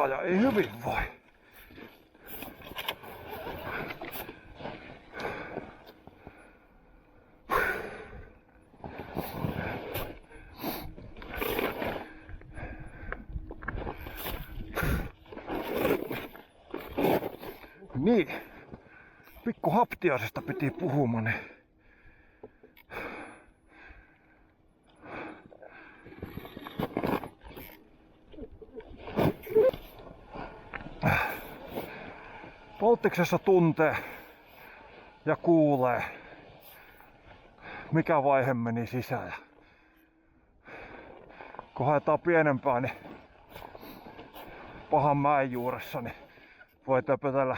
ja ei hyvin voi. Niin, pikku haptiaisesta piti puhumaan. Polttiksessa tuntee ja kuulee, mikä vaihe meni sisään. Kun haetaan pienempää, niin pahan mäen juuressa, niin voi töpötellä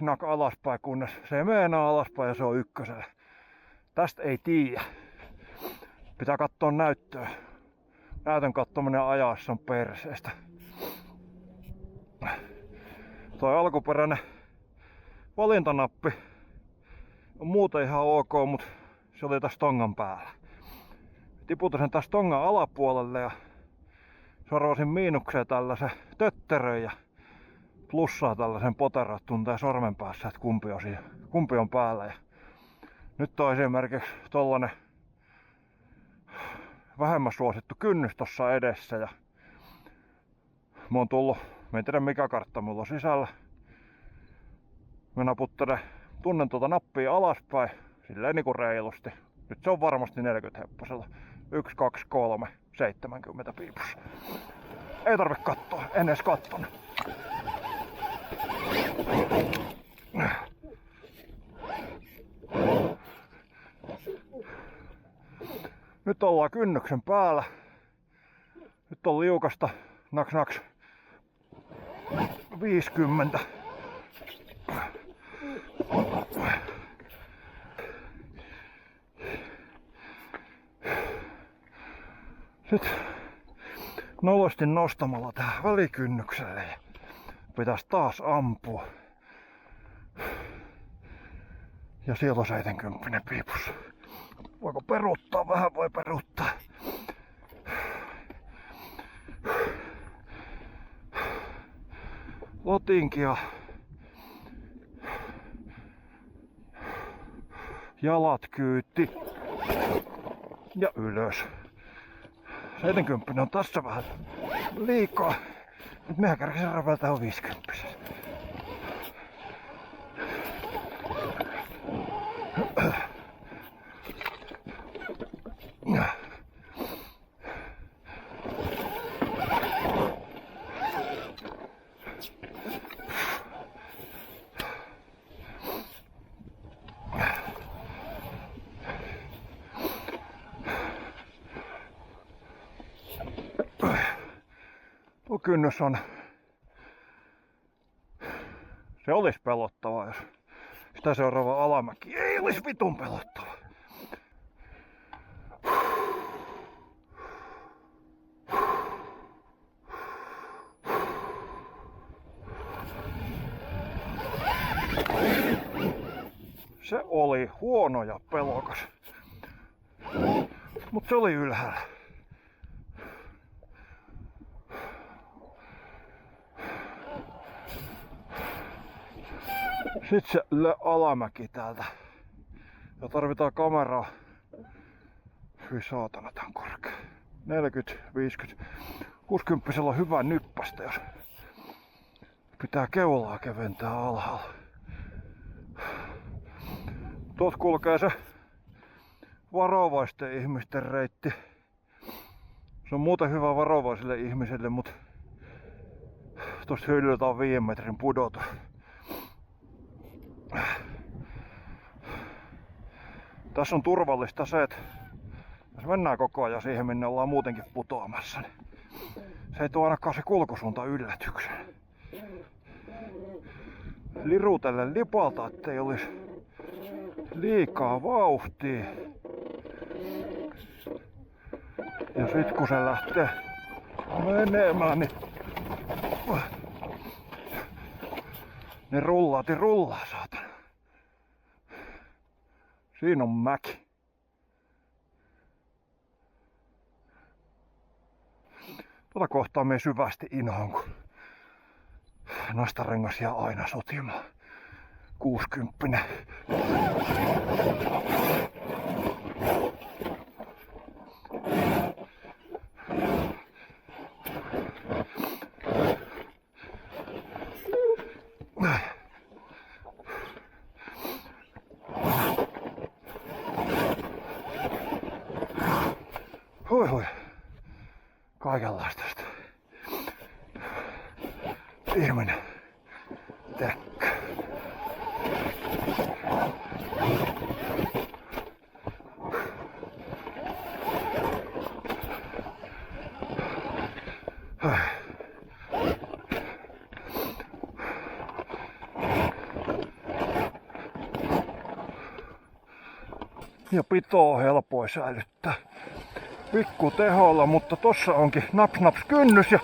nak alaspäin, kunnes se ei mene enää alaspäin ja se on ykkösellä. Tästä ei tiedä. Pitää katsoa näyttöä. Näytön katsominen ajassa on perseestä. Toi alkuperäinen valintanappi on muuten ihan ok, mutta se oli tässä tongan päällä. Tiputin sen tässä tongan alapuolelle ja sorvasin miinukseen tällaisen tötterön ja plussaa tällaisen poteron, että tuntee sormen päässä, että kumpi on päällä. Ja nyt on esimerkiksi tollanen vähemmän suosittu kynnys tossa edessä ja mä oon tullut, mä en tiedä mikä kartta mulla on sisällä. Mä naputtelen, tunnen tuota nappia alaspäin, silleen niinku reilusti. Nyt se on varmasti 40 hepposella. 1, 2, 3, 70 piipussa. Ei tarvi katsoa, en edes kattonut. Nyt ollaan kynnyksen päällä. Nyt on liukasta naks 50. Sitten nolosti nostamalla tähän välikynnykselle ja pitäisi taas ampua. Ja siellä on 70 piipussa. Voiko peruuttaa? Vähän voi peruuttaa. Lotinkia. Jalat kyyti. Ja ylös. 70 on tässä vähän liikaa. Nyt mehän kärkäsen räpältä on 50. Tuo kynnys on... Se olisi pelottavaa, jos sitä seuraava alamäki ei olisi vitun pelottava. Se oli huono ja pelokas. Mut se oli ylhäällä. Sitten se alamäki täältä. Ja tarvitaan kameraa. Hyi saatana, tää on korkea. 40, 50, 60 on hyvä nyppästä, jos pitää keulaa keventää alhaalla. Tuot kulkee se varovaisten ihmisten reitti. Se on muuten hyvä varovaisille ihmisille, mutta tosta hyllyltä on 5 metrin pudotus. Tässä on turvallista se, että jos mennään koko ajan siihen, minne ollaan muutenkin putoamassa, niin se ei tuo ainakaan se kulkusuunta yllätyksen. Liruutellen lipalta, ettei olisi liikaa vauhtia. Ja sit kun se lähtee menemään, niin rullaa saatana. Siinä on mäki. Tuota kohtaa me syvästi inhoon, kun nastarengas jää aina sotimaan. 60. Hui. Kaikenlaista sitä. Ihminen. Täkkö. Ja pitoo helpoi säilyttää pikku teholla, mutta tossa onkin naps kynnys ja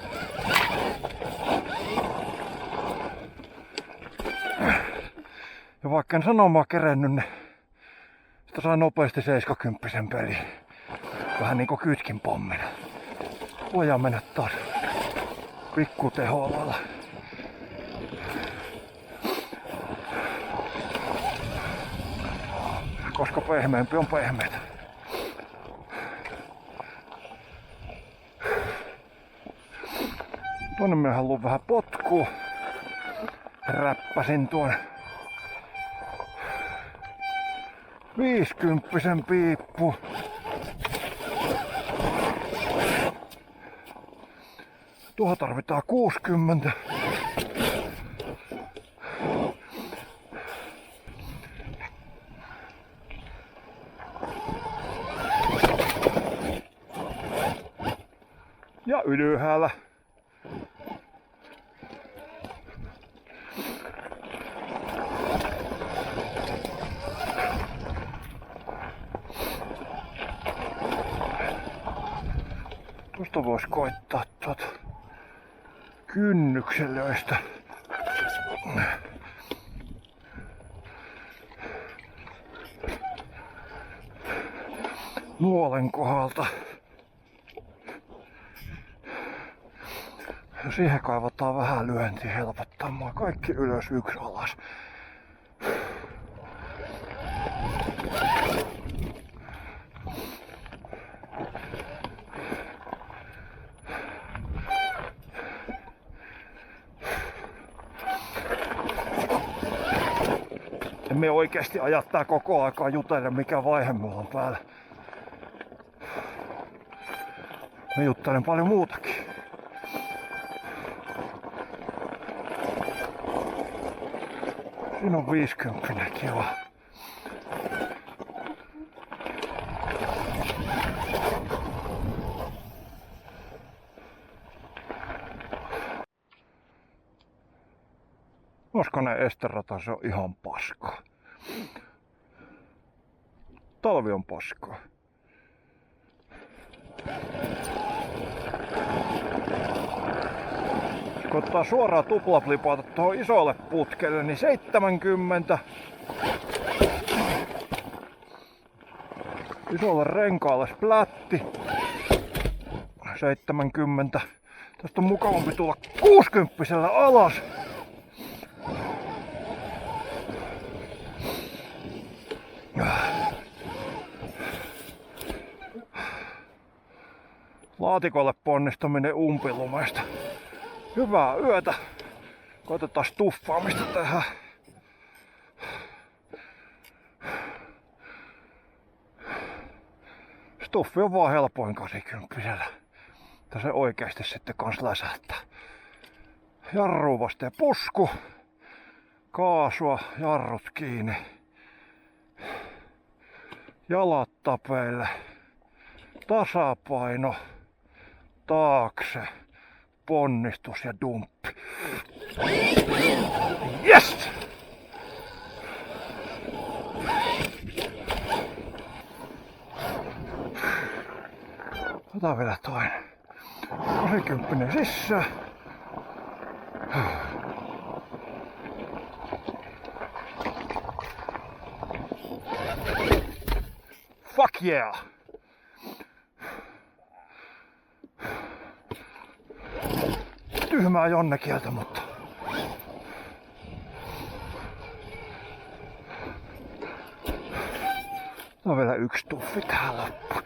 vaikka en sanomaa kerennyt, niin sitä saa nopeasti 70 peliin. Vähän niinku kytkin pommina. Voidaan mennä taas pikku teholla. Koska pehmeämpi on pehmeätä. Tuonne minä haluan vähän potkua. Räppäsin tuon 50 piippu. Tuohon tarvitaan 60. Ja ylhäällä. Tuosta vois koittaa kynnykselöistä. Nuolen kohdalta. Ja siihen kaivataan vähän lyöntiä helpottamaan. Kaikki ylös, yksi alas. Me oikeesti ajattaa koko aikaa jutella, mikä vaihe mulla on päällä. Me juttelen paljon muutakin. Siinä on 50 kiva. Moskanen esterata, se on ihan paskaa. Talvi on paskaa. Kun ottaa suoraan tuplaplipata tuohon isolle putkelle, niin 70. Isolle renkaalle splätti. 70. Tästä on mukavampi tulla 60 alas. Laatikolle ponnistaminen umpilumesta. Hyvää yötä. Koitetaan stuffaamista tähän. Stuffi on vaan helpoin 80. Että se oikeesti sitten kans läsähtää. Jarru vasteen pusku. Kaasua, jarrut kiinni. Jalat tapeille. Tasapaino. Taakse. Ponnistus ja dumppi. Yes! Otetaan vielä toinen. 80 sisään. Fuck yeah! tyhmää jonnekieltä, mutta no vielä yksi tuffi tähän loppuun.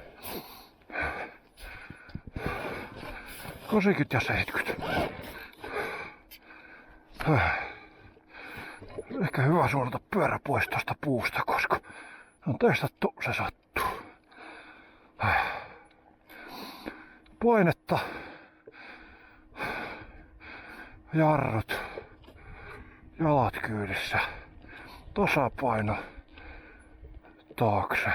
80 ja 70. Ehkä hyvä suunnata pyörä pois tosta puusta, koska on testattu, se sattuu. Painetta, jarrut, jalat kyydissä, tasapaino taakse.